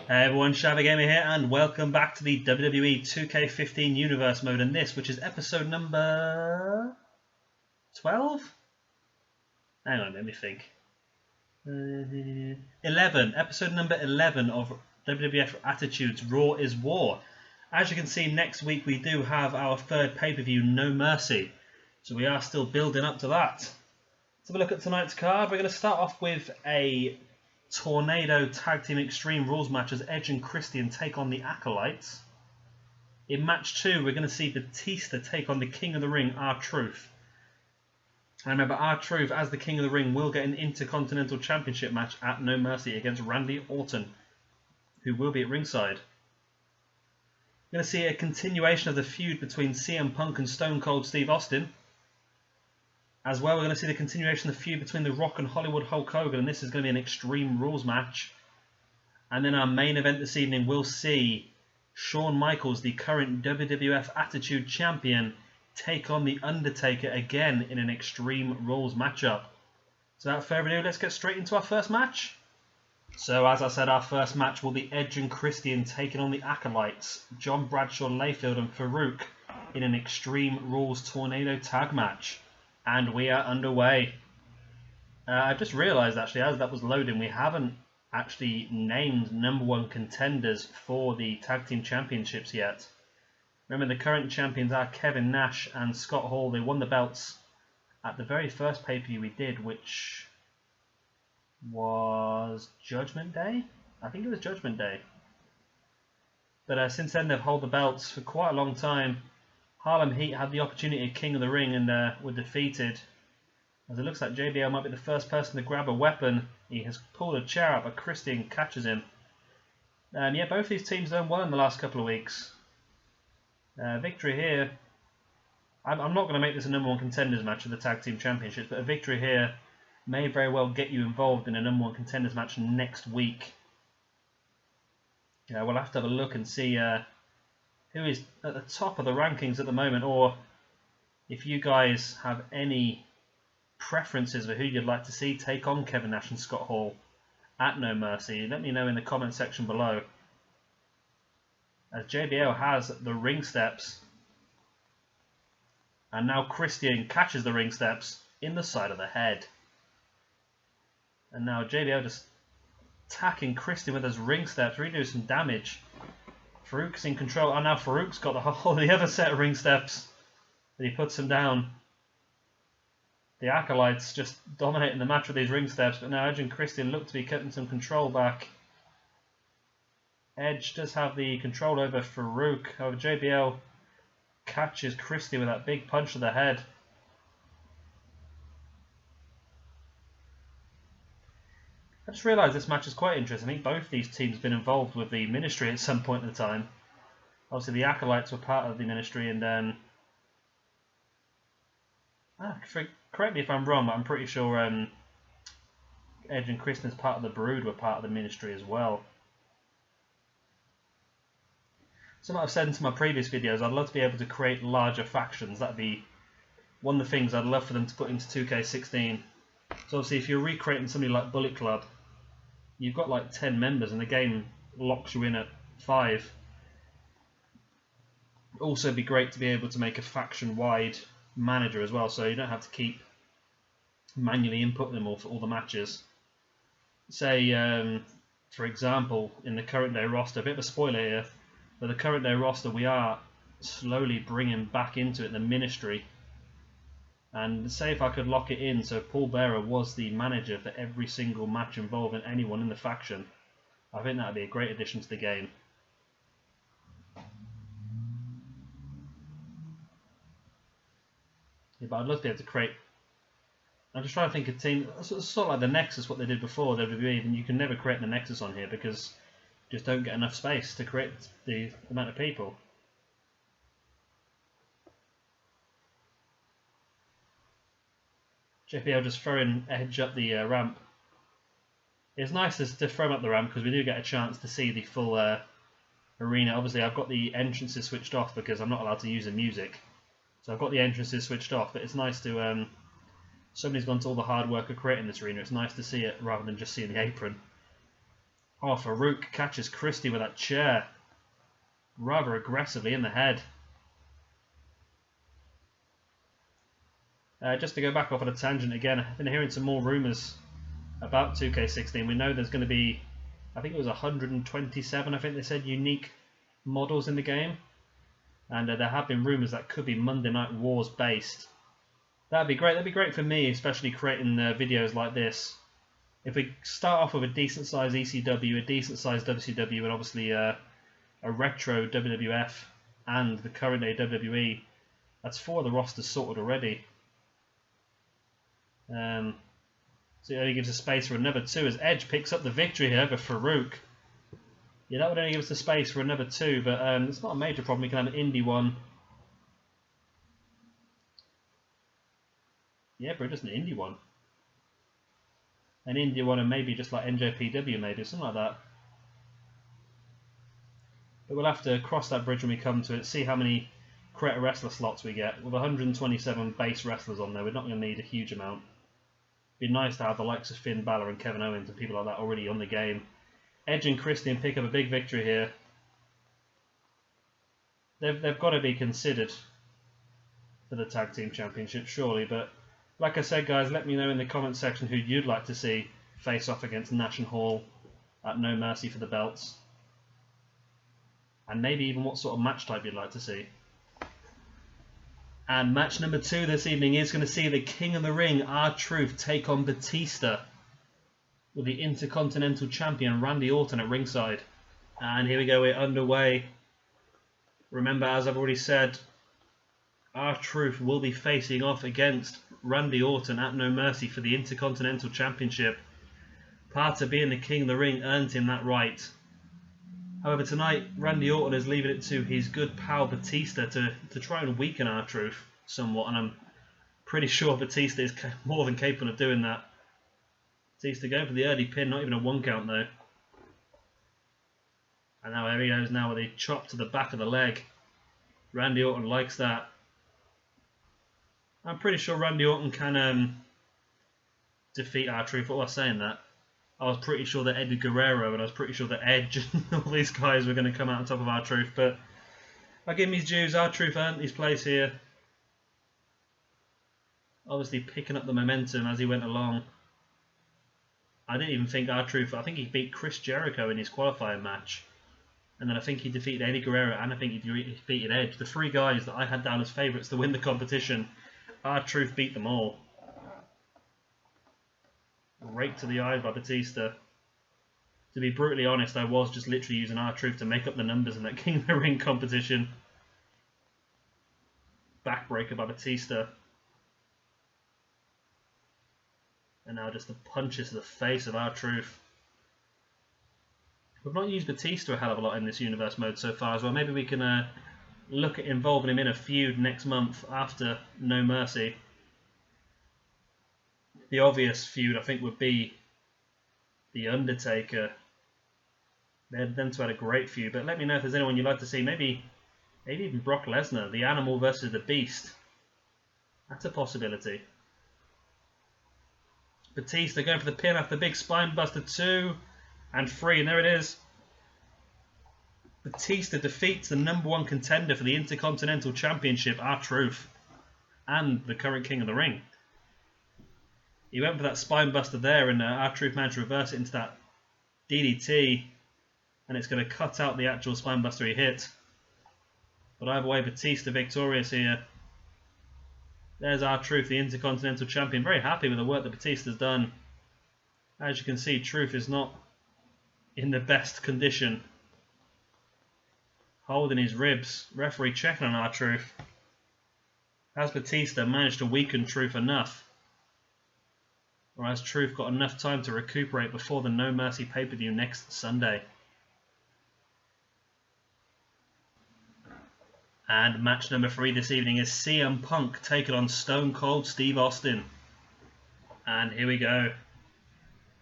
Hey everyone, Shabba Gamer here, and welcome back to the WWE 2K15 Universe mode, and this, which is episode number 12? Hang on, let me think. 11, episode number 11 of WWF Attitude's Raw is War. As you can see, next week we do have our third pay-per-view, No Mercy, so we are still building up to that. Let's have a look at tonight's card. We're going to start off with a Tornado Tag Team Extreme Rules match as Edge and Christian take on the Acolytes. In match 2, we're going to see Batista take on the King of the Ring, R-Truth. And remember, R-Truth, as the King of the Ring, will get an Intercontinental Championship match at No Mercy against Randy Orton, who will be at ringside. We're going to see a continuation of the feud between CM Punk and Stone Cold Steve Austin. As well, we're going to see the continuation of the feud between The Rock and Hollywood Hulk Hogan, and this is going to be an Extreme Rules match. And then our main event this evening will see Shawn Michaels, the current WWF Attitude Champion, take on The Undertaker again in an Extreme Rules matchup. So without further ado, let's get straight into our first match. So as I said, our first match will be Edge and Christian taking on the Acolytes, John Bradshaw Layfield and Farouk in an Extreme Rules Tornado Tag match. And we are underway. I just realised actually, as that was loading, we haven't actually named #1 contenders for the Tag Team Championships yet. Remember, the current champions are Kevin Nash and Scott Hall. They won the belts at the very first pay-per-view we did, which was Judgment Day? I think it was Judgment Day. But since then, they've held the belts for quite a long time. Harlem Heat had the opportunity at King of the Ring and were defeated. As it looks like JBL might be the first person to grab a weapon. He has pulled a chair up, but Christian catches him. Yeah, both these teams done well in the last couple of weeks. Victory here. I'm not going to make this a #1 contenders match of the Tag Team Championships, but a victory here may very well get you involved in a #1 contenders match next week. We'll have to have a look and see who is at the top of the rankings at the moment, or if you guys have any preferences for who you'd like to see take on Kevin Nash and Scott Hall at No Mercy. Let me know in the comment section below. As JBL has the ring steps, and now Christian catches the ring steps in the side of the head. And now JBL just attacking Christian with his ring steps, really doing some damage. Farouk's in control, and now Farouk's got the whole of the other set of ring steps, but he puts him down. The Acolytes just dominating the match with these ring steps, but now Edge and Christian look to be cutting some control back. Edge does have the control over Farouk. However, JBL catches Christian with that big punch to the head. I just realised this match is quite interesting. I think both these teams have been involved with the Ministry at some point in the time. Obviously, the Acolytes were part of the Ministry, and correct me if I'm wrong, but I'm pretty sure Edge and Christian's part of the Brood were part of the Ministry as well. Something I've said in my previous videos, I'd love to be able to create larger factions. That'd be one of the things I'd love for them to put into 2K16. So obviously, if you're recreating somebody like Bullet Club, you've got like 10 members and the game locks you in at 5. Also, it'd be great to be able to make a faction-wide manager as well, so you don't have to keep manually inputting them all for all the matches. Say, for example, in the current day roster, a bit of a spoiler here, but the current day roster, we are slowly bringing back into it the Ministry. And say if I could lock it in so Paul Bearer was the manager for every single match involving anyone in the faction, I think that would be a great addition to the game. Yeah, but I'd love to be able to create... I'm just trying to think of a team... It's sort of like the Nexus, what they did before WWE, and you can never create the Nexus on here because you just don't get enough space to create the amount of people. JPL just throwing Edge up the ramp. It's nice to throw him up the ramp because we do get a chance to see the full arena. Obviously, I've got the entrances switched off because I'm not allowed to use the music. So I've got the entrances switched off, but it's nice to... somebody's gone to all the hard work of creating this arena. It's nice to see it rather than just seeing the apron. Oh, Farouk catches Christie with that chair. Rather aggressively in the head. Just to go back off on a tangent again, I've been hearing some more rumours about 2K16. We know there's going to be, I think it was 127, I think they said, unique models in the game. And there have been rumours that could be Monday Night Wars based. That'd be great. That'd be great for me, especially creating videos like this. If we start off with a decent sized ECW, a decent sized WCW, and obviously a retro WWF and the current day WWE, that's 4 of the rosters sorted already. So it only gives us space for another 2 as Edge picks up the victory here over Farouk. Yeah, that would only give us the space for another 2, but it's not a major problem. We can have an indie one. Yeah, but just an indie one. An indie one and maybe just like NJPW, maybe, something like that. But we'll have to cross that bridge when we come to it, see how many creator wrestler slots we get. With 127 base wrestlers on there, we're not going to need a huge amount. It'd be nice to have the likes of Finn Balor and Kevin Owens and people like that already on the game. Edge and Christian pick up a big victory here. They've got to be considered for the Tag Team Championship, surely. But like I said, guys, let me know in the comment section who you'd like to see face off against Nash and Hall at No Mercy for the belts. And maybe even what sort of match type you'd like to see. And match number 2 this evening is going to see the King of the Ring, R-Truth, take on Batista with the Intercontinental Champion Randy Orton at ringside. And here we go, we're underway. Remember, as I've already said, R-Truth will be facing off against Randy Orton at No Mercy for the Intercontinental Championship. Part of being the King of the Ring earned him that right. However, tonight, Randy Orton is leaving it to his good pal Batista to try and weaken R-Truth somewhat, and I'm pretty sure Batista is more than capable of doing that. Batista going for the early pin, not even a 1 count though. And now here he goes now with a chop to the back of the leg. Randy Orton likes that. I'm pretty sure Randy Orton can defeat R-Truth. What was I saying that? I was pretty sure that Eddie Guerrero and I was pretty sure that Edge and all these guys were going to come out on top of R-Truth, but I'll give him his dues. R-Truth earned his place here. Obviously picking up the momentum as he went along. I didn't even think R-Truth, I think he beat Chris Jericho in his qualifying match. And then I think he defeated Eddie Guerrero and I think he defeated Edge. The 3 guys that I had down as favourites to win the competition, R-Truth beat them all. Rake to the eyes by Batista. To be brutally honest, I was just literally using R-Truth to make up the numbers in that King of the Ring competition. Backbreaker by Batista. And now just the punches to the face of R-Truth. We've not used Batista a hell of a lot in this universe mode so far as well. Maybe we can look at involving him in a feud next month after No Mercy. The obvious feud, I think, would be the Undertaker. Them two had a great feud, but let me know if there's anyone you'd like to see. Maybe even Brock Lesnar, the Animal versus the Beast. That's a possibility. Batista going for the pin after the big spine buster, 2 and 3, and there it is. Batista defeats the #1 contender for the Intercontinental Championship, R-Truth, and the current King of the Ring. He went for that spine buster there, and R-Truth managed to reverse it into that DDT, and it's going to cut out the actual spine buster he hit. But either way, Batista victorious here. There's R-Truth, the Intercontinental Champion. Very happy with the work that Batista's done. As you can see, Truth is not in the best condition. Holding his ribs. Referee checking on R-Truth. Has Batista managed to weaken Truth enough? Or has Truth got enough time to recuperate before the No Mercy pay-per-view next Sunday? And match number 3 this evening is CM Punk taking on Stone Cold Steve Austin. And here we go.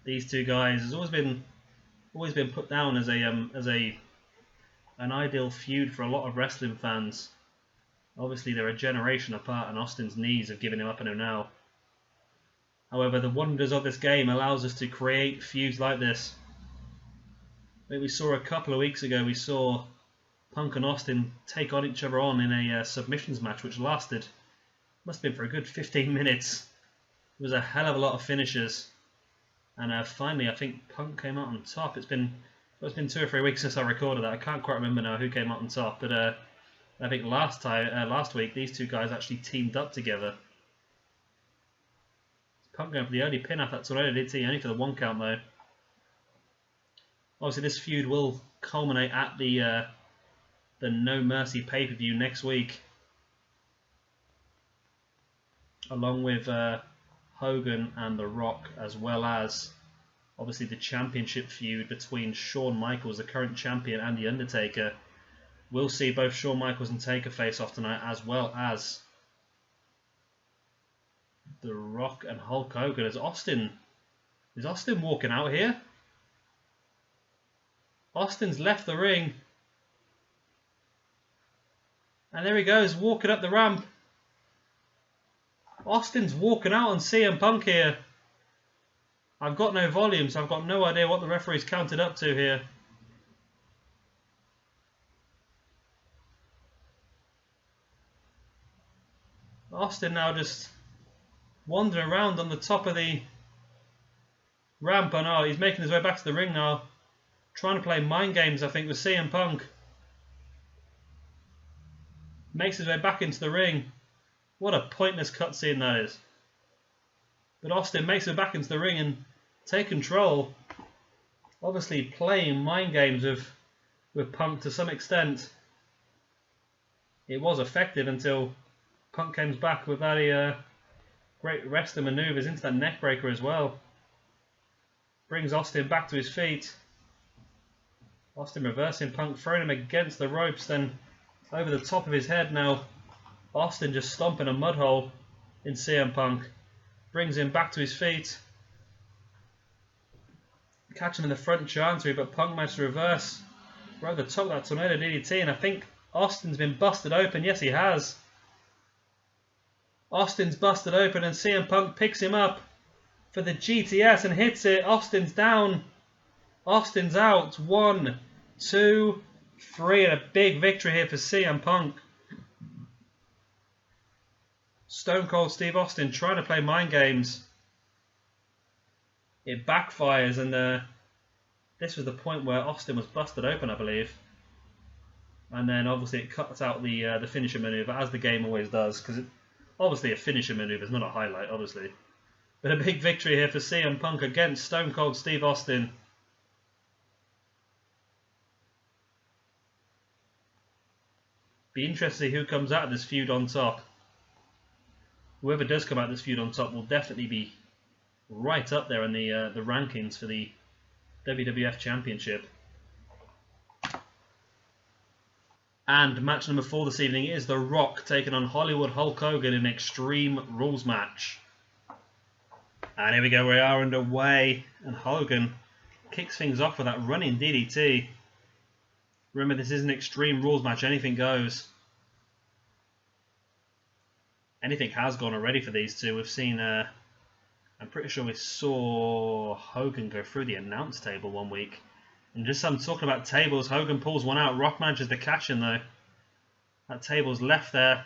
These 2 guys has always been put down as an ideal feud for a lot of wrestling fans. Obviously they're a generation apart and Austin's knees have given him up on him now. However, the wonders of this game allows us to create feuds like this. think we saw a couple of weeks ago, we saw Punk and Austin take on each other in a submissions match, which lasted, must have been for a good 15 minutes. It was a hell of a lot of finishes. And finally, I think Punk came out on top. It's been 2 or 3 weeks since I recorded that. I can't quite remember now who came out on top, but I think last week these two guys actually teamed up together. Punk going for the early pin off that tornado DDT, only for the 1 count though. Obviously, this feud will culminate at the No Mercy pay-per-view next week, along with Hogan and The Rock, as well as obviously the championship feud between Shawn Michaels, the current champion, and The Undertaker. We'll see both Shawn Michaels and Taker face off tonight, as well as The Rock and Hulk Hogan. Is Austin walking out here? Austin's left the ring. And there he goes, walking up the ramp. Austin's walking out on CM Punk here. I've got no volume, so I've got no idea what the referee's counted up to here. Austin now just wandering around on the top of the ramp. I know he's making his way back to the ring now. Trying to play mind games, I think, with CM Punk. Makes his way back into the ring. What a pointless cutscene that is. But Austin makes it back into the ring and take control. Obviously playing mind games with Punk to some extent. It was effective until Punk comes back with that great wrestling maneuvers into that neck breaker as well. Brings Austin back to his feet. Austin reversing Punk, throwing him against the ropes, then over the top of his head now. Austin just stomping a mud hole in CM Punk. Brings him back to his feet. Catch him in the front chancery, but Punk managed to reverse. Right over the top of that tornado DDT, and I think Austin's been busted open. Yes, he has. Austin's busted open, and CM Punk picks him up for the GTS and hits it. Austin's down. Austin's out. 1, 2, 3, and a big victory here for CM Punk. Stone Cold Steve Austin trying to play mind games. It backfires, and this was the point where Austin was busted open, I believe. And then obviously it cuts out the finisher maneuver, as the game always does, because obviously a finisher maneuver is not a highlight, obviously. But a big victory here for CM Punk against Stone Cold Steve Austin. Be interested to see who comes out of this feud on top. Whoever does come out of this feud on top will definitely be right up there in the rankings for the WWF Championship. And match number 4 this evening is The Rock taking on Hollywood Hulk Hogan in an Extreme Rules match. And here we go, we are underway, and Hogan kicks things off with that running DDT. Remember, this is an Extreme Rules match, anything goes. Anything has gone already for these two. We've seen, I'm pretty sure we saw Hogan go through the announce table one week. And just I'm talking about tables, Hogan pulls one out. Rock manages to catch him though. That table's left there.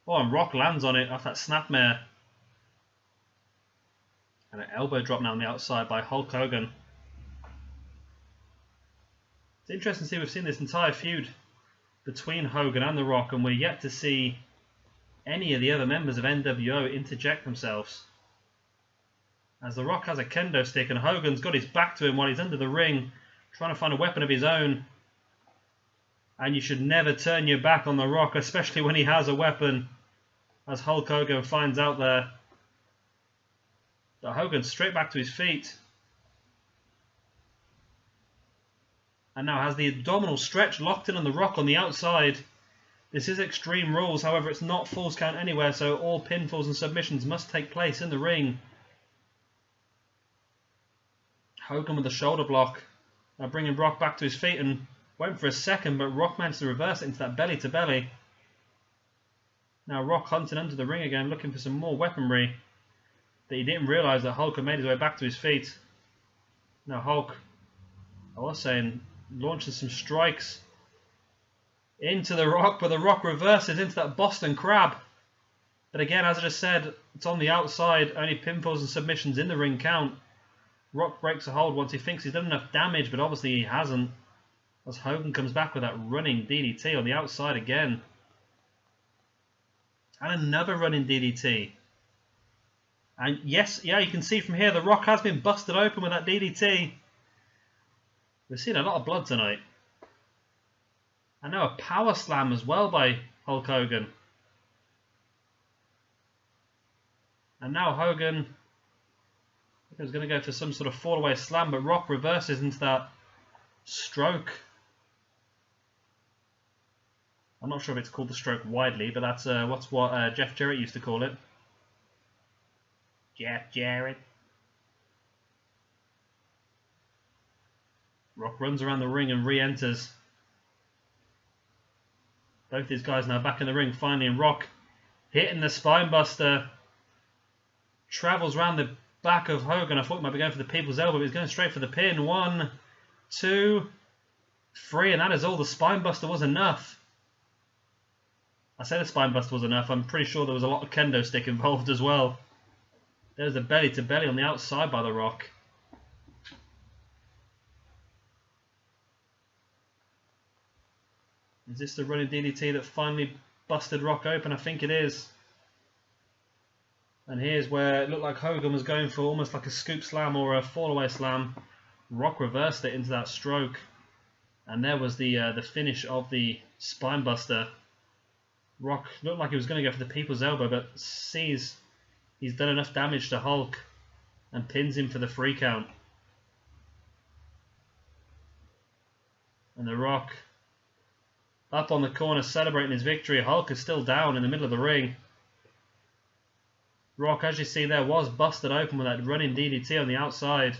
Oh, and Rock lands on it off that snapmare. And an elbow drop now on the outside by Hulk Hogan. It's interesting to see, we've seen this entire feud between Hogan and The Rock, and we're yet to see any of the other members of NWO interject themselves. As The Rock has a kendo stick and Hogan's got his back to him while he's under the ring, trying to find a weapon of his own. And you should never turn your back on The Rock, especially when he has a weapon, as Hulk Hogan finds out there. But Hogan's straight back to his feet. And now has the abdominal stretch locked in on The Rock on the outside. This is Extreme Rules, however it's not Falls Count Anywhere, so all pinfalls and submissions must take place in the ring. Hogan with the shoulder block. Now bringing Rock back to his feet, and went for a second, but Rock managed to reverse it into that belly to belly. Now Rock hunting under the ring again, looking for some more weaponry. That he didn't realise that Hulk had made his way back to his feet. Now Hulk, I was saying, launching some strikes into the Rock, but the Rock reverses into that Boston Crab. But again, as I just said, it's on the outside. Only pinfalls and submissions in the ring count. Rock breaks a hold once he thinks he's done enough damage, but obviously he hasn't. As Hogan comes back with that running DDT on the outside again. And another running DDT. And yes, yeah, you can see from here the Rock has been busted open with that DDT. We've seen a lot of blood tonight. And now a power slam as well by Hulk Hogan. And now Hogan, I think he was going to go for some sort of fall-away slam, but Rock reverses into that stroke. I'm not sure if it's called the stroke widely, but that's what Jeff Jarrett used to call it. Jeff Jarrett. Rock runs around the ring and re-enters. Both these guys now back in the ring finally, and Rock hitting the spinebuster. Travels around the back of Hogan. I thought he might be going for the people's elbow, but he's going straight for the pin. 1, 2, 3, and that is all. The spinebuster was enough. I said the spinebuster was enough. I'm pretty sure there was a lot of kendo stick involved as well. There's a belly to belly on the outside by the Rock. Is this the running DDT that finally busted Rock open? I think it is. And here's where it looked like Hogan was going for almost like a scoop slam or a fall-away slam. Rock reversed it into that stroke. And there was the finish of the spinebuster. Rock looked like he was going to go for the people's elbow, but sees he's done enough damage to Hulk and pins him for the 3 count. And the Rock up on the corner celebrating his victory. Hulk is still down in the middle of the ring. Rock, as you see there, was busted open with that running DDT on the outside.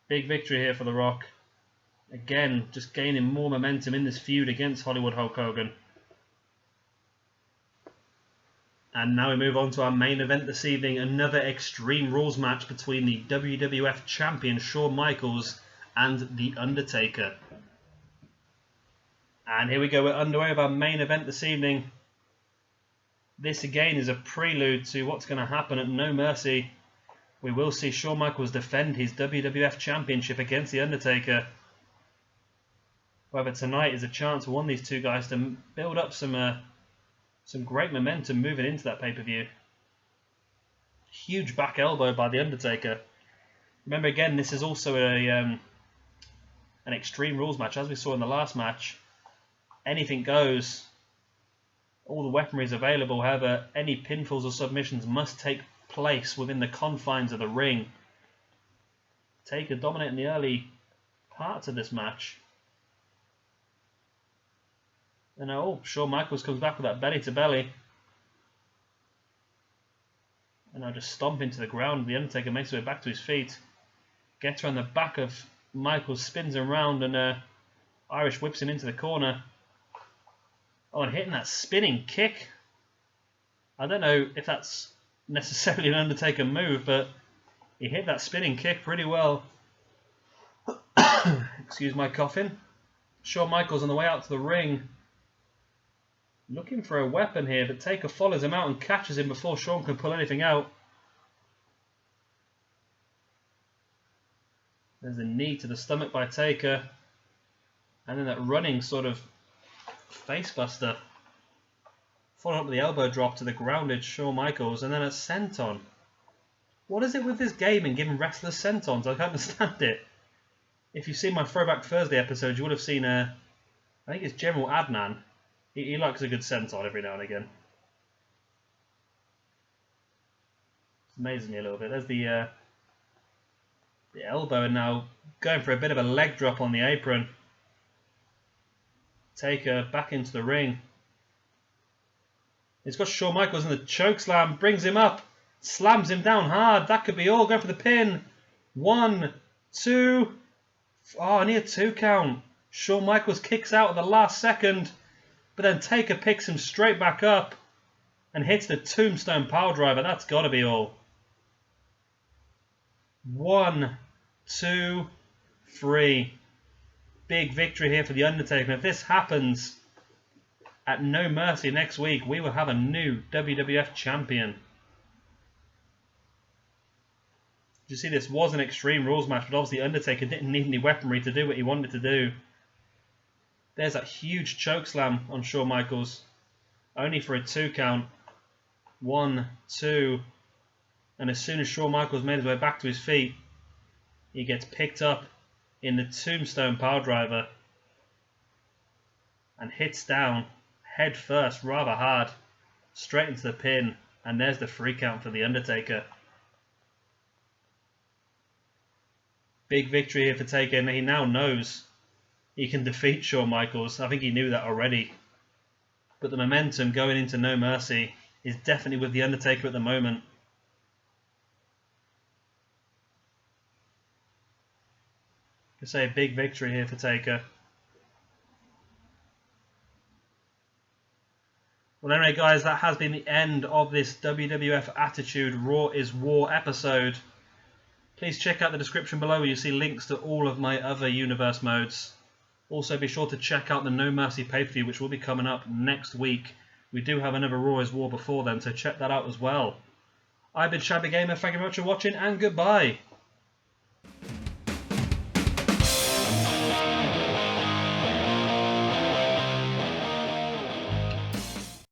Big victory here for The Rock. Again, just gaining more momentum in this feud against Hollywood Hulk Hogan. And now we move on to our main event this evening. Another Extreme Rules match between the WWF Champion Shawn Michaels and The Undertaker. And here we go, we're underway with our main event this evening. This again is a prelude to what's going to happen at No Mercy. We will see Shawn Michaels defend his WWF Championship against The Undertaker. However, tonight is a chance for one of these two guys to build up some great momentum moving into that pay-per-view. Huge back elbow by The Undertaker. Remember again, this is also an Extreme Rules match. As we saw in the last match, anything goes. All the weaponry is available. However, any pinfalls or submissions must take place within the confines of the ring. Taker dominating the early parts of this match. And now, Shawn Michaels comes back with that belly to belly. And now just stomping to the ground. The Undertaker makes his way back to his feet. Gets around the back of Michaels, spins him around, and Irish whips him into the corner. Oh, and hitting that spinning kick. I don't know if that's necessarily an Undertaker move, but he hit that spinning kick pretty well. Excuse my coughing. Shawn Michaels on the way out to the ring. Looking for a weapon here, but Taker follows him out and catches him before Shawn can pull anything out. There's a knee to the stomach by Taker. And then that running sort of facebuster. Following up with the elbow drop to the grounded Shawn Michaels, and then a senton. What is it with this game and giving wrestlers sentons? I can't understand it. If you've seen my Throwback Thursday episode, you would have seen I think it's General Adnan. He likes a good senton every now and again. It's amazing me a little bit. There's the elbow, and now going for a bit of a leg drop on the apron. Taker back into the ring. He's got Shawn Michaels in the chokeslam, brings him up, slams him down hard. That could be all. Going for the pin. 1, 2. Oh, near 2 count. Shawn Michaels kicks out at the last second, but then Taker picks him straight back up and hits the tombstone power driver. That's got to be all. 1, 2, 3. Big victory here for The Undertaker. If this happens at No Mercy next week, we will have a new WWF champion. You see, this was an Extreme Rules match, but obviously Undertaker didn't need any weaponry to do what he wanted to do. There's that huge chokeslam on Shawn Michaels, only for a 2 count. 1, 2, and as soon as Shawn Michaels made his way back to his feet, he gets picked up in the Tombstone Piledriver and hits down head first rather hard, straight into the pin, and there's the 3 count for The Undertaker. Big victory here for Taker, and he now knows he can defeat Shawn Michaels. I think he knew that already. But the momentum going into No Mercy is definitely with The Undertaker at the moment. I could say a big victory here for Taker. Well, anyway, guys, that has been the end of this WWF Attitude Raw is War episode. Please check out the description below where you see links to all of my other universe modes. Also, be sure to check out the No Mercy pay-per-view, which will be coming up next week. We do have another Raw is War before then, so check that out as well. I've been Shabby Gamer, thank you very much for watching, and goodbye.